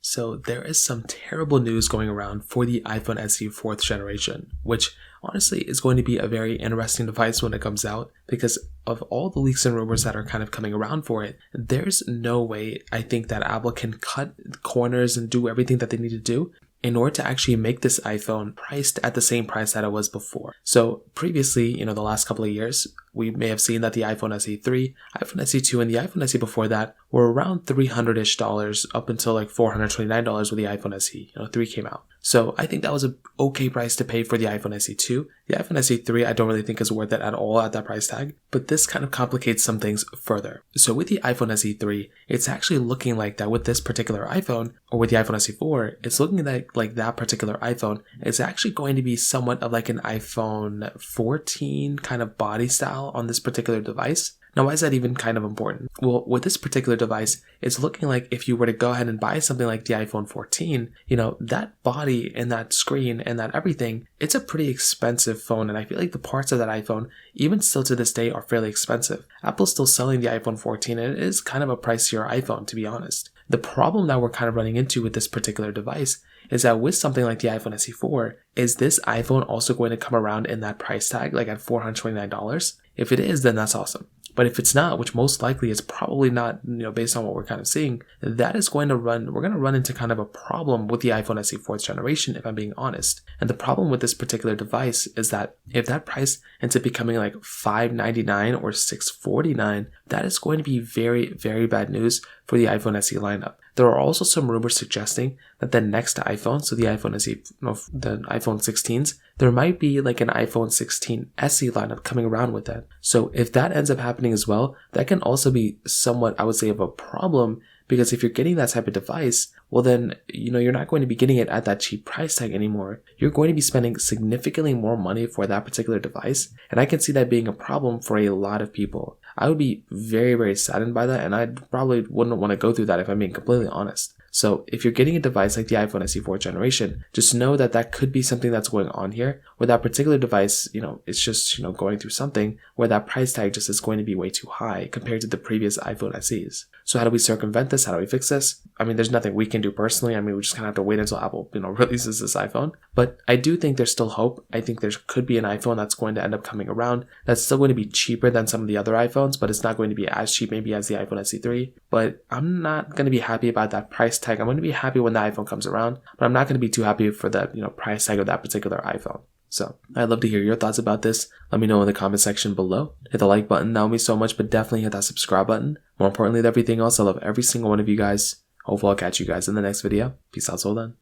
So there is some terrible news going around for the iPhone SE 4th generation, which honestly is going to be a very interesting device when it comes out because of all the leaks and rumors that are kind of coming around for it. There's no way I think that Apple can cut corners and do everything that they need to do in order to actually make this iPhone priced at the same price that it was before. So previously, the last couple of years, we may have seen that the iPhone SE 3, iPhone SE 2, and the iPhone SE before that were around $300-ish up until like $429 when the iPhone SE 3 came out. So I think that was an okay price to pay for the iPhone SE 2. The iPhone SE 3 I don't really think is worth it at all at that price tag, but this kind of complicates some things further. So with the iPhone SE 3, it's actually looking like that with this particular iPhone, or with the iPhone SE 4, it's looking like that particular iPhone is actually going to be somewhat of like an iPhone 14 kind of body style on this particular device. Now, why is that even kind of important? Well, with this particular device, it's looking like if you were to go ahead and buy something like the iPhone 14, that body and that screen and that everything, it's a pretty expensive phone. And I feel like the parts of that iPhone, even still to this day, are fairly expensive. Apple's still selling the iPhone 14, and it is kind of a pricier iPhone, to be honest. The problem that we're kind of running into with this particular device is that with something like the iPhone SE 4, is this iPhone also going to come around in that price tag, like at $429? If it is, then that's awesome. But if it's not, which most likely is probably not, based on what we're kind of seeing, we're going to run into kind of a problem with the iPhone SE 4th generation, if I'm being honest. And the problem with this particular device is that if that price ends up becoming like $599 or $649, that is going to be very, very bad news for the iPhone SE lineup. There are also some rumors suggesting that the next iPhone, so the iPhone SE, the iPhone 16s, there might be like an iPhone 16 SE lineup coming around with that. So if that ends up happening as well, that can also be somewhat, I would say, of a problem, because if you're getting that type of device, well then, you're not going to be getting it at that cheap price tag anymore. You're going to be spending significantly more money for that particular device, and I can see that being a problem for a lot of people. I would be very, very saddened by that, and I probably wouldn't want to go through that if I'm being completely honest. So if you're getting a device like the iPhone SE 4th generation, just know that that could be something that's going on here, where that particular device, it's just, going through something where that price tag just is going to be way too high compared to the previous iPhone SEs. So how do we circumvent this? How do we fix this? I mean, there's nothing we can do personally. We just kind of have to wait until Apple, releases this iPhone. But I do think there's still hope. I think there could be an iPhone that's going to end up coming around that's still going to be cheaper than some of the other iPhones, but it's not going to be as cheap maybe as the iPhone SE 3. But I'm not going to be happy about that price tag. I'm going to be happy when the iPhone comes around, but I'm not going to be too happy for the price tag of that particular iPhone. So I'd love to hear your thoughts about this. Let me know in the comment section below. Hit the like button, that would mean so much, but definitely hit that subscribe button. More importantly than everything else, I love every single one of you guys. Hopefully I'll catch you guys in the next video. Peace out till then.